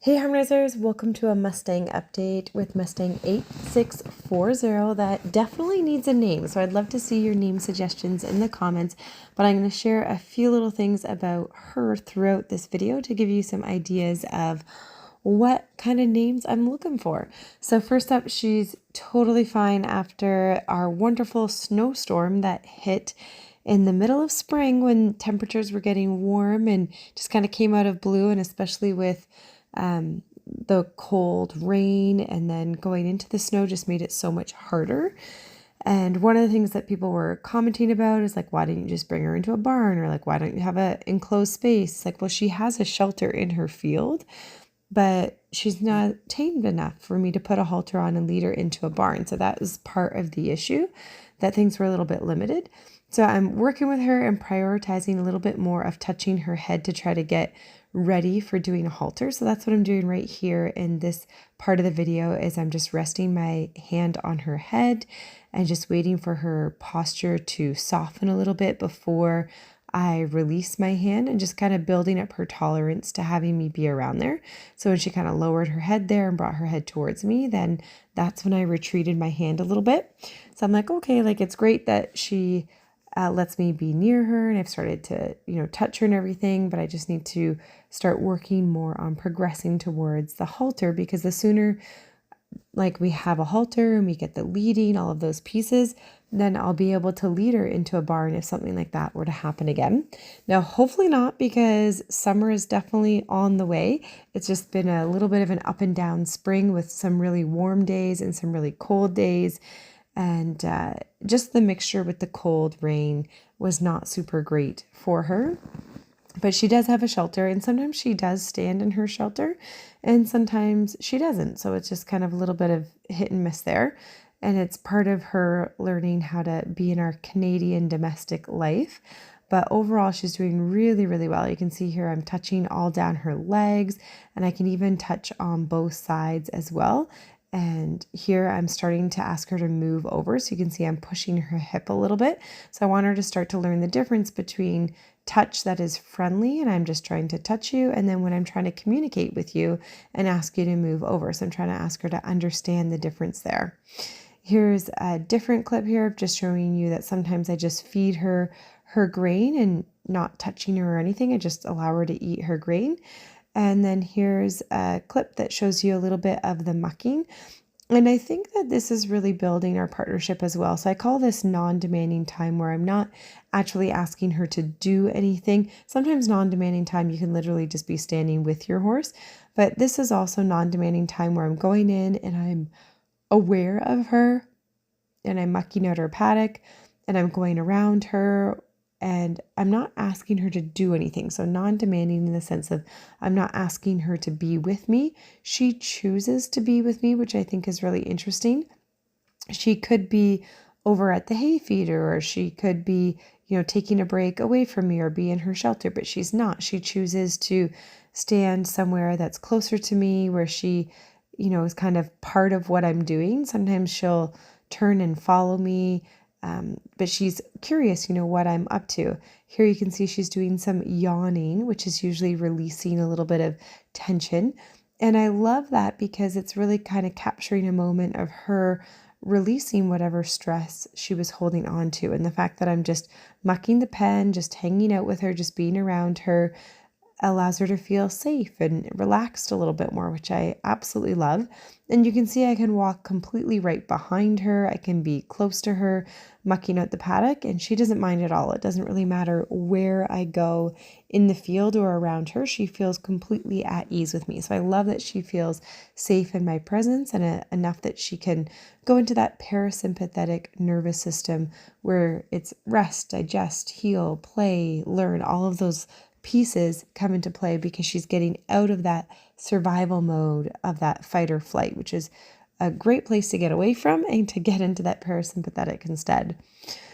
Hey harmonizers, welcome to a Mustang update with Mustang 8640 that definitely needs a name. So I'd love to see your name suggestions in the comments, but I'm going to share a few little things about her throughout this video to give you some ideas of what kind of names I'm looking for. So first up, she's totally fine after our wonderful snowstorm that hit in the middle of spring when temperatures were getting warm and just kind of came out of blue, and especially with the cold rain and then going into the snow just made it so much harder. And one of the things that people were commenting about is like, why didn't you just bring her into a barn? Or like, why don't you have an enclosed space? Like, well, she has a shelter in her field, but she's not tamed enough for me to put a halter on and lead her into a barn. So that was part of the issue, that things were a little bit limited. So I'm working with her and prioritizing a little bit more of touching her head to try to get ready for doing a halter. So that's what I'm doing right here in this part of the video is I'm just resting my hand on her head and just waiting for her posture to soften a little bit before I release my hand, and just kind of building up her tolerance to having me be around there. So when she kind of lowered her head there and brought her head towards me, then that's when I retreated my hand a little bit. So I'm like, okay, like it's great that she lets me be near her, and I've started to, touch her and everything, but I just need to start working more on progressing towards the halter, because the sooner like we have a halter and we get the leading, all of those pieces, then I'll be able to lead her into a barn if something like that were to happen again. Now, hopefully not, because summer is definitely on the way. It's just been a little bit of an up and down spring with some really warm days and some really cold days. And just the mixture with the cold rain was not super great for her. But she does have a shelter, and sometimes she does stand in her shelter and sometimes she doesn't. So it's just kind of a little bit of hit and miss there. And it's part of her learning how to be in our Canadian domestic life. But overall, she's doing really, really well. You can see here I'm touching all down her legs, and I can even touch on both sides as well. And here I'm starting to ask her to move over. So you can see I'm pushing her hip a little bit. So I want her to start to learn the difference between touch that is friendly and I'm just trying to touch you, and then when I'm trying to communicate with you and ask you to move over. So I'm trying to ask her to understand the difference there. Here's a different clip here of just showing you that sometimes I just feed her grain and not touching her or anything. I just allow her to eat her grain. And then here's a clip that shows you a little bit of the mucking. And I think that this is really building our partnership as well. So I call this non-demanding time, where I'm not actually asking her to do anything. Sometimes non-demanding time, you can literally just be standing with your horse. But this is also non-demanding time where I'm going in and I'm aware of her and I'm mucking out her paddock and I'm going around her. And I'm not asking her to do anything. So non-demanding in the sense of I'm not asking her to be with me. She chooses to be with me, which I think is really interesting. She could be over at the hay feeder, or she could be, taking a break away from me or be in her shelter, but she's not. She chooses to stand somewhere that's closer to me, where she, is kind of part of what I'm doing. Sometimes she'll turn and follow me. But she's curious, what I'm up to. Here you can see she's doing some yawning, which is usually releasing a little bit of tension. And I love that because it's really kind of capturing a moment of her releasing whatever stress she was holding on to. And the fact that I'm just mucking the pen, just hanging out with her, just being around her, allows her to feel safe and relaxed a little bit more, which I absolutely love. And you can see I can walk completely right behind her. I can be close to her, mucking out the paddock, and she doesn't mind at all. It doesn't really matter where I go in the field or around her. She feels completely at ease with me. So I love that she feels safe in my presence, and enough that she can go into that parasympathetic nervous system where it's rest, digest, heal, play, learn, all of those pieces come into play, because she's getting out of that survival mode of that fight or flight, which is a great place to get away from and to get into that parasympathetic instead.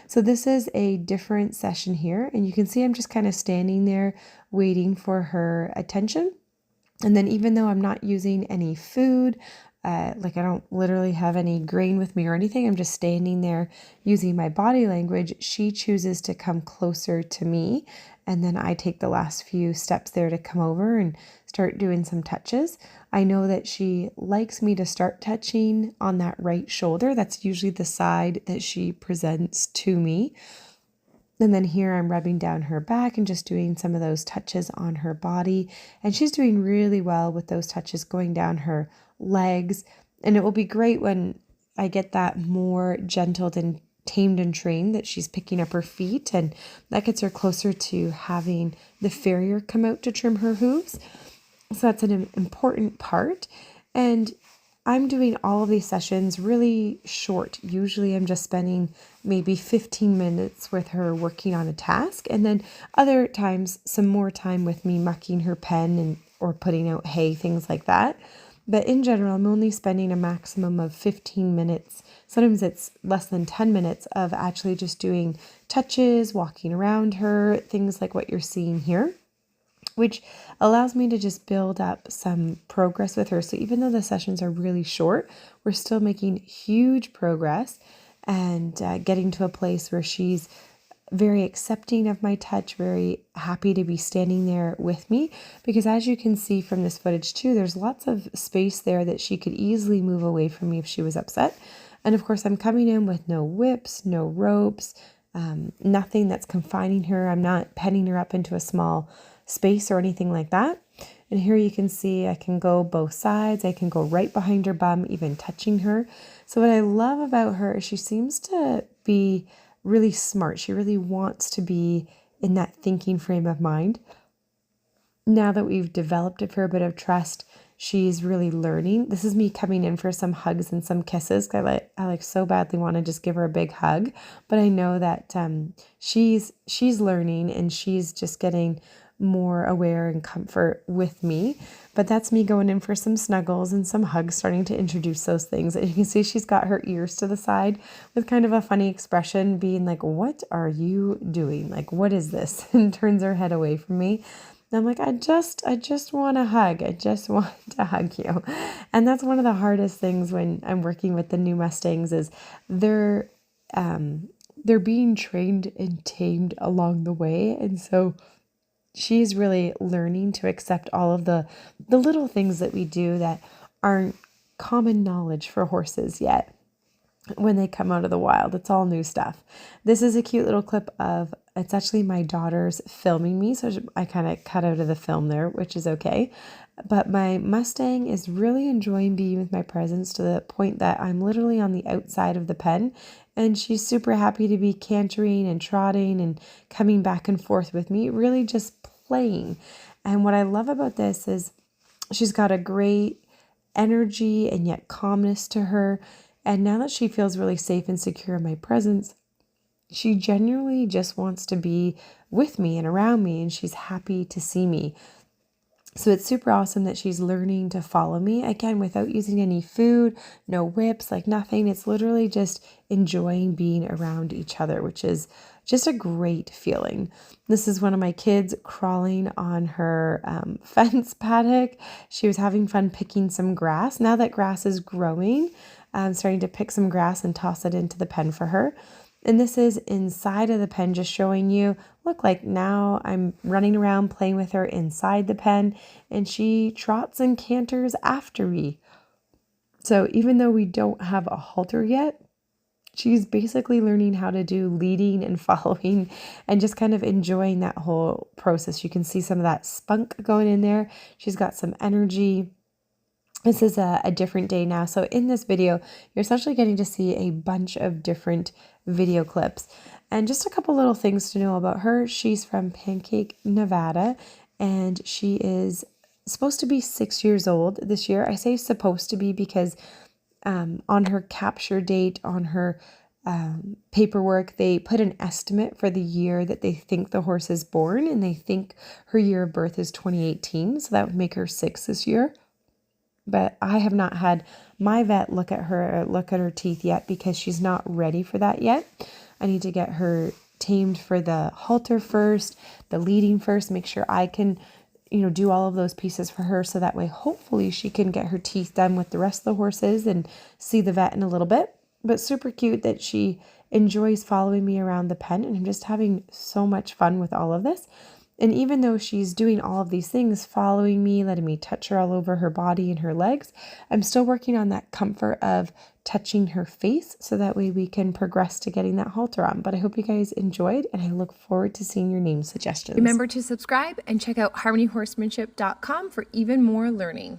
So this is a different session here, and you can see I'm just kind of standing there waiting for her attention. And then even though I'm not using any food, Like I don't literally have any grain with me or anything. I'm just standing there using my body language. She chooses to come closer to me. And then I take the last few steps there to come over and start doing some touches. I know that she likes me to start touching on that right shoulder. That's usually the side that she presents to me. And then here I'm rubbing down her back and just doing some of those touches on her body. And she's doing really well with those touches going down her legs. And it will be great when I get that more gentled and tamed and trained that she's picking up her feet. And that gets her closer to having the farrier come out to trim her hooves. So that's an important part. And I'm doing all of these sessions really short. Usually I'm just spending maybe 15 minutes with her working on a task, and then other times some more time with me mucking her pen and or putting out hay, things like that. But in general, I'm only spending a maximum of 15 minutes. Sometimes it's less than 10 minutes of actually just doing touches, walking around her, things like what you're seeing here, which allows me to just build up some progress with her. So even though the sessions are really short, we're still making huge progress and getting to a place where she's very accepting of my touch, very happy to be standing there with me. Because as you can see from this footage too, there's lots of space there that she could easily move away from me if she was upset. And of course, I'm coming in with no whips, no ropes, nothing that's confining her. I'm not penning her up into a small space or anything like that. And here you can see I can go both sides. I can go right behind her bum, even touching her. So what I love about her is she seems to be really smart. She really wants to be in that thinking frame of mind. Now that we've developed a fair bit of trust, she's really learning. This is me coming in for some hugs and some kisses. I so badly want to just give her a big hug, but I know that she's learning and she's just getting more aware and comfort with me. But that's me going in for some snuggles and some hugs, starting to introduce those things. And you can see she's got her ears to the side with kind of a funny expression, being like, "What are you doing? Like, what is this?" And turns her head away from me. And I'm like, I just want a hug. I just want to hug you. And that's one of the hardest things when I'm working with the new Mustangs is they're being trained and tamed along the way. And so she's really learning to accept all of the little things that we do that aren't common knowledge for horses yet. When they come out of the wild, it's all new stuff. This is a cute little clip of, it's actually my daughter's filming me, so I kind of cut out of the film there, which is okay. But my Mustang is really enjoying being with my presence to the point that I'm literally on the outside of the pen, and she's super happy to be cantering and trotting and coming back and forth with me, really just playing. And what I love about this is she's got a great energy and yet calmness to her. And now that she feels really safe and secure in my presence, she genuinely just wants to be with me and around me, and she's happy to see me. So it's super awesome that she's learning to follow me, again, without using any food, no whips, like nothing. It's literally just enjoying being around each other, which is just a great feeling. This is one of my kids crawling on her fence paddock. She was having fun picking some grass. Now that grass is growing, I'm starting to pick some grass and toss it into the pen for her. And this is inside of the pen, just showing you, look, like now I'm running around playing with her inside the pen, and she trots and canters after me. So even though we don't have a halter yet, she's basically learning how to do leading and following and just kind of enjoying that whole process. You can see some of that spunk going in there. She's got some energy. This is a different day now. So in this video, you're essentially getting to see a bunch of different video clips. And just a couple little things to know about her. She's from Pancake, Nevada, and she is supposed to be 6 years old this year. I say supposed to be because on her capture date, on her paperwork, they put an estimate for the year that they think the horse is born, and they think her year of birth is 2018. So that would make her 6 this year. But I have not had my vet look at her teeth yet because she's not ready for that yet. I need to get her tamed for the halter first, the leading first, make sure I can do all of those pieces for her, so that way hopefully she can get her teeth done with the rest of the horses and see the vet in a little bit. But super cute that she enjoys following me around the pen, and I'm just having so much fun with all of this. And even though she's doing all of these things, following me, letting me touch her all over her body and her legs, I'm still working on that comfort of touching her face, so that way we can progress to getting that halter on. But I hope you guys enjoyed, and I look forward to seeing your name suggestions. Remember to subscribe and check out harmonyhorsemanship.com for even more learning.